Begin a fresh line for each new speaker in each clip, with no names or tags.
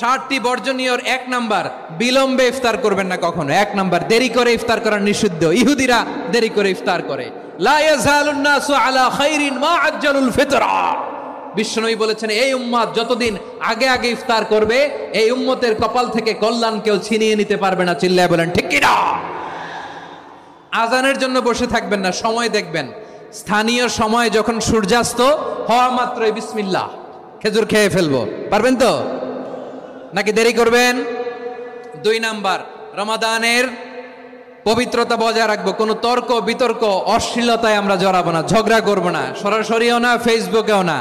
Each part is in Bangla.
7টি বর্জনীয়র 1 নাম্বার, বিলম্বে ইফতার করবেন না কখনো। 1 নাম্বার, দেরি করে ইফতার করা নিষিদ্ধ। ইহুদিরা দেরি করে ইফতার করে। লা ইয়াজালুন নাসু আলা খাইরিন মা আজ্জালুল ফিতরা। বিশ্বনবী বলেছেন, এই উম্মত যতদিন আগে আগে ইফতার করবে, এই উম্মতের কপাল থেকে কল্যাণ কেউ ছিনিয়ে নিতে পারবে না। চিল্লায় বলেন ঠিক কি না? আজানের জন্য বসে থাকবেন না, সময় দেখবেন। স্থানীয় সময় যখন সূর্যাস্ত হওয়া মাত্রই বিসমিল্লাহ, খেজুর খেয়ে ফেলবো। পারবেন তো নাকি দেরি করবেন? 2 নাম্বার, রমাদানের পবিত্রতা বজায় রাখবো। কোনো তর্ক বিতর্ক অশ্লীলতায় আমরা জড়াবো না, ঝগড়া করবো না, সরাসরিও না, ফেসবুকেও না।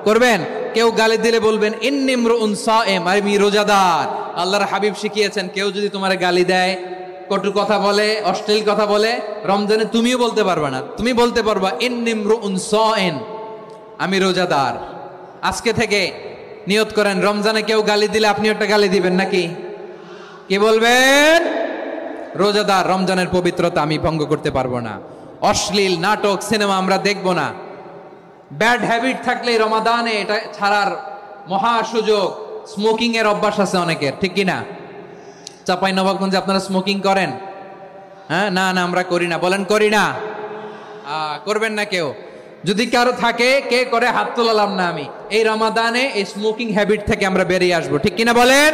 করবেন? কেউ গালি দিলে বলবেন ইন্নী ইমরুউন সায়েম, আমি রোজাদার। আল্লাহর হাবিব শিখিয়েছেন, কেউ যদি তোমার গালি দেয়, কটু কথা বলে, অশ্লীল কথা বলে, রমজানে তুমিও বলতে পারবে না। তুমি বলতে পারবা ইন্নী ইমরুউন সায়েম, আমি রোজাদার। আজকে থেকে নিয়ত করেন, রমজানে কেউ গালি দিলে আপনি একটা গালি দিবেন নাকি? কি বলবেন? রোজাদার, রমজানের পবিত্রতা আমি ভঙ্গ করতে পারবো না। অশ্লীল নাটক সিনেমা আমরা দেখবো না। ব্যাড হ্যাবিট থাকলে রমাদানে এটা ছাড়ার মহা সুযোগ। স্মোকিং এর অভ্যাস আছে অনেকের, ঠিক কি না? চাঁপাইনবাবগঞ্জে আপনারা স্মোকিং করেন? হ্যাঁ, না না আমরা করি না। বলেন করি না? করবেন না কেউ? যদি কারো থাকে, কে করে হাত তোলালাম না আমি। এই রমাদানে এই স্মোকিং হ্যাবিট থেকে আমরা বেরিয়ে আসবো, ঠিক কিনা বলেন?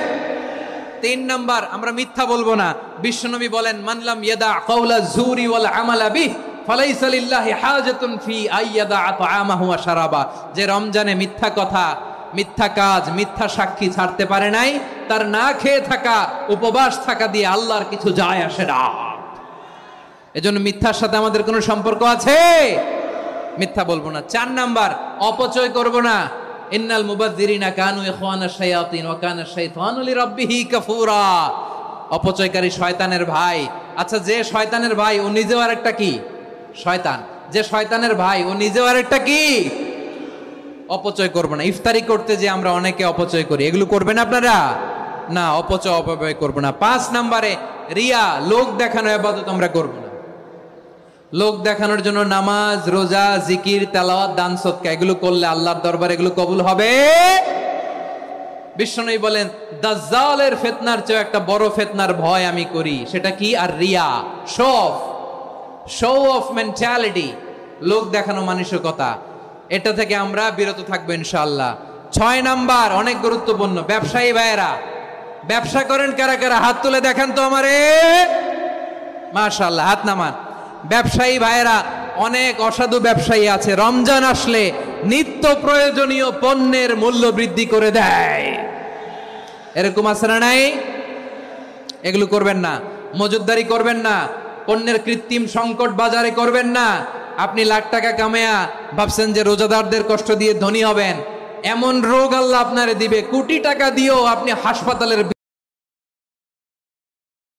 3 নাম্বার, আমরা মিথ্যা বলবো না। বিশ্বনবী বলেন, মানলাম ইয়াদা কাওলা যুরি ওয়াল আমালা বিহি ফালাইসা লিল্লাহি হাজাতুন ফি আইয়াদা তাআমাহু ওয়া শারাবা। যে রমজানে মিথ্যা কথা, মিথ্যা কাজ, মিথ্যা সাক্ষী ছাড়তে পারে নাই, তার না খেয়ে থাকা, উপবাস থাকা দিয়ে আল্লাহর কিছু যায় আসে না। এজন্য মিথ্যার সাথে আমাদের কোনো সম্পর্ক আছে? মিথ্যা বলবো না। 4 নাম্বার, অপচয় করব না। ইন্নাল মুবাযযিরিনা কানু ইখওয়ানাশ শায়াতিন ওয়া কানা শাইতানু লিরাব্বিহি কাফুরা। অপচয়কারী শয়তানের ভাই। আচ্ছা, যে শয়তানের ভাই ও নিজেও আরেকটা কি? শয়তান। যে শয়তানের ভাই ও নিজেও আরেকটা কি? অপচয় করব না। ইফতারি করতে যে আমরা অনেকে অপচয় করি, এগুলো করবেন আপনারা? না, অপচয় অপব্যয় করব না। 5 নাম্বারে, রিয়া, লোক দেখানো ইবাদত আমরা করব না। লোক দেখানোর জন্য নামাজ, রোজা, জিকির, তেলাওয়াত, দান সদকা এগুলো করলে আল্লাহর দরবারে এগুলো কবুল হবে? বিশ্বনবী বলেন, দাজ্জালের ফিতনার চেয়ে একটা বড় ফিতনার ভয় আমি করি। সেটা কি? আর রিয়া, শো অফ মেন্টালিটি, লোক দেখানো মানসিকতা। এটা থেকে আমরা বিরত থাকবো ইনশাআল্লাহ। 6 নাম্বার, অনেক গুরুত্বপূর্ণ। ব্যবসায়ী ভাইয়েরা, ব্যবসা করেন কারা কারা? হাত তুলে দেখান তো আমারে। মাশাআল্লাহ, হাত নামান। ব্যবসায়ী ভাইয়েরা, অনেক অসাধু ব্যবসায়ী আছে, রমজান আসলে নিত্য প্রয়োজনীয় পণ্যের মূল্য বৃদ্ধি করে দেয়। এরকম আছে না নাই? এগুলো করবেন না। মজুদদারি করবেন না। পণ্যের কৃত্রিম সংকট বাজারে করবেন না। আপনি লাখ টাকা কামায়া ভাবছেন যে রোজাদারদের কষ্ট দিয়ে ধনী হবেন। এমন রোগ আল্লাহ আপনারে দিবে, কোটি টাকা দিয়েও আপনি হাসপাতালের